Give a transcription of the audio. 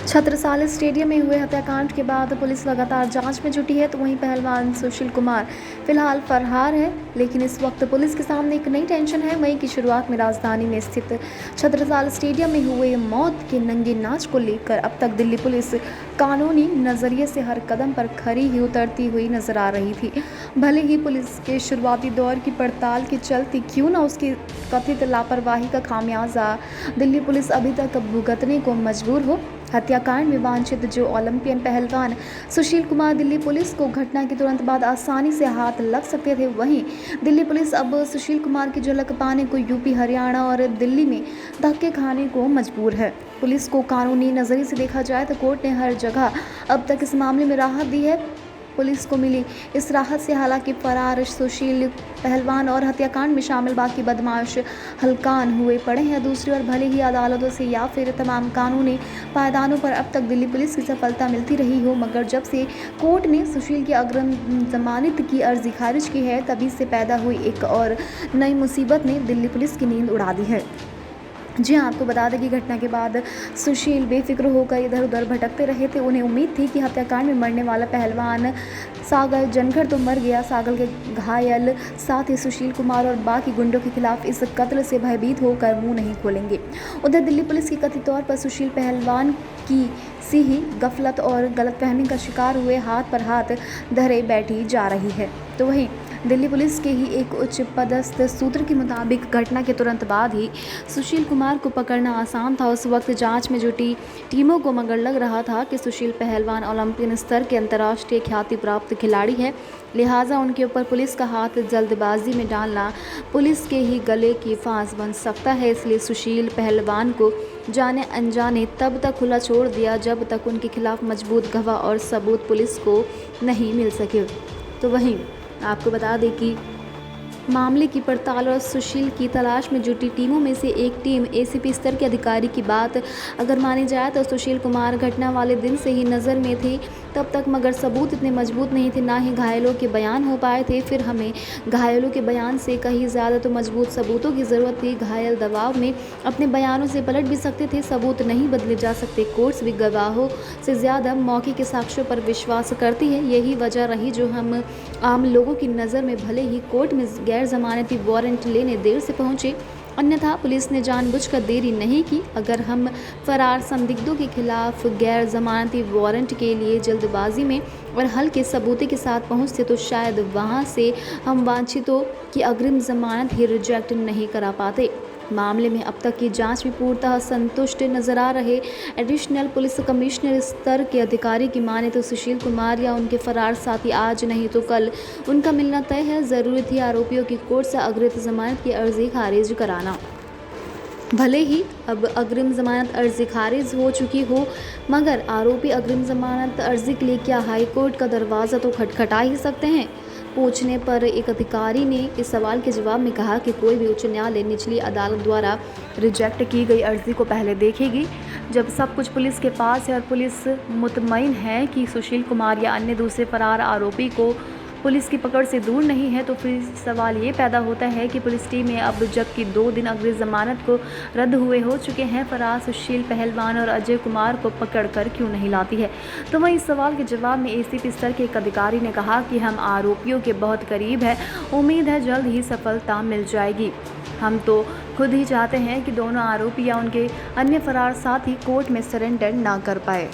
Chhatrasal stadium में हुए हत्याकांड के बाद पुलिस लगातार जांच में जुटी है, तो वहीं पहलवान सुशील कुमार फिलहाल फरार है। लेकिन इस वक्त पुलिस के सामने एक नई टेंशन है। मई की शुरुआत में राजधानी में स्थित छत्रसाल स्टेडियम में हुए मौत के नंगे नाच को लेकर अब तक दिल्ली पुलिस कानूनी नजरिए से हर कदम पर खरी ही उतरती हुई नजर आ रही थी। भले ही पुलिस के शुरुआती दौर की पड़ताल के चलते क्यों न उसकी कथित लापरवाही का खामियाजा दिल्ली पुलिस अभी तक भुगतने को मजबूर हो। हत्याकांड में वांछित जो ओलंपियन पहलवान सुशील कुमार दिल्ली पुलिस को घटना के तुरंत बाद आसानी से हाथ लग सकते थे, वहीं दिल्ली पुलिस अब सुशील कुमार की झलक पाने को यूपी, हरियाणा और दिल्ली में धक्के खाने को मजबूर है। पुलिस को कानूनी नजरिए से देखा जाए तो कोर्ट ने हर जगह अब तक इस मामले में राहत दी है। पुलिस को मिली इस राहत से हालांकि फरार सुशील पहलवान और हत्याकांड में शामिल बाकी बदमाश हलकान हुए पड़े हैं। दूसरी ओर भले ही अदालतों से या फिर तमाम कानूनी पायदानों पर अब तक दिल्ली पुलिस की सफलता मिलती रही हो, मगर जब से कोर्ट ने सुशील की अग्रिम जमानत की अर्जी खारिज की है, तभी से पैदा हुई एक और नई मुसीबत ने दिल्ली पुलिस की नींद उड़ा दी है। जी हाँ, आपको बता दें कि घटना के बाद सुशील बेफिक्र होकर इधर उधर भटकते रहे थे। उन्हें उम्मीद थी कि हत्याकांड में मरने वाला पहलवान सागर जनखड़ तो मर गया, सागर के घायल साथ ही सुशील कुमार और बाकी गुंडों के खिलाफ इस कत्ल से भयभीत होकर मुंह नहीं खोलेंगे। उधर दिल्ली पुलिस की कथित तौर पर सुशील पहलवान की सी ही गफलत और गलतफहमी का शिकार हुए हाथ पर हाथ धरे बैठी जा रही है। तो वहीं दिल्ली पुलिस के ही एक उच्च पदस्थ सूत्र के मुताबिक घटना के तुरंत बाद ही सुशील कुमार को पकड़ना आसान था। उस वक्त जांच में जुटी टीमों को मगर लग रहा था कि सुशील पहलवान ओलंपियन स्तर के अंतर्राष्ट्रीय ख्याति प्राप्त खिलाड़ी है, लिहाजा उनके ऊपर पुलिस का हाथ जल्दबाजी में डालना पुलिस के ही गले की फांस बन सकता है। इसलिए सुशील पहलवान को जाने अनजाने तब तक खुला छोड़ दिया जब तक उनके खिलाफ मजबूत गवाह और सबूत पुलिस को नहीं मिल सके। तो वहीं आपको बता दें कि मामले की पड़ताल और सुशील की तलाश में जुटी टीमों में से एक टीम एसीपी स्तर के अधिकारी की बात अगर मानी जाए तो सुशील कुमार घटना वाले दिन से ही नज़र में थे तब तक, मगर सबूत इतने मजबूत नहीं थे, ना ही घायलों के बयान हो पाए थे। फिर हमें घायलों के बयान से कहीं ज़्यादा तो मजबूत सबूतों की ज़रूरत थी। घायल दबाव में अपने बयानों से पलट भी सकते थे, सबूत नहीं बदले जा सकते। कोर्ट्स भी गवाहों से ज़्यादा मौके के साक्ष्यों पर विश्वास करती है। यही वजह रही जो हम आम लोगों की नज़र में भले ही कोर्ट में गैर जमानती वारंट लेने देर से पहुंचे, अन्यथा पुलिस ने जानबूझकर देरी नहीं की। अगर हम फरार संदिग्धों के खिलाफ गैर जमानती वारंट के लिए जल्दबाजी में और हल्के सबूत के साथ पहुंचते तो शायद वहां से हम वांछितों की अग्रिम जमानत ही रिजेक्ट नहीं करा पाते। मामले में अब तक की जांच में पूर्णतः संतुष्ट नजर आ रहे एडिशनल पुलिस कमिश्नर स्तर के अधिकारी की माने तो सुशील कुमार या उनके फरार साथी आज नहीं तो कल उनका मिलना तय है। ज़रूरी थी आरोपियों की कोर्ट से अग्रिम जमानत की अर्जी खारिज कराना। भले ही अब अग्रिम जमानत अर्जी खारिज हो चुकी हो, मगर आरोपी अग्रिम जमानत अर्जी के लिए क्या हाई कोर्ट का दरवाज़ा तो खटखटा ही सकते हैं। पूछने पर एक अधिकारी ने इस सवाल के जवाब में कहा कि कोई भी उच्च न्यायालय निचली अदालत द्वारा रिजेक्ट की गई अर्जी को पहले देखेगी। जब सब कुछ पुलिस के पास है और पुलिस मुतमईन है कि सुशील कुमार या अन्य दूसरे फरार आरोपी को पुलिस की पकड़ से दूर नहीं है, तो फिर सवाल ये पैदा होता है कि पुलिस टीमें अब जबकि 2 दिन अग्रिम जमानत को रद्द हुए हो चुके हैं, फरार सुशील पहलवान और अजय कुमार को पकड़कर क्यों नहीं लाती है। तो वहीं इस सवाल के जवाब में एसीपी स्तर के एक अधिकारी ने कहा कि हम आरोपियों के बहुत करीब है, उम्मीद है जल्द ही सफलता मिल जाएगी। हम तो खुद ही चाहते हैं कि दोनों आरोपी या उनके अन्य फरार साथी कोर्ट में सरेंडर ना कर पाए।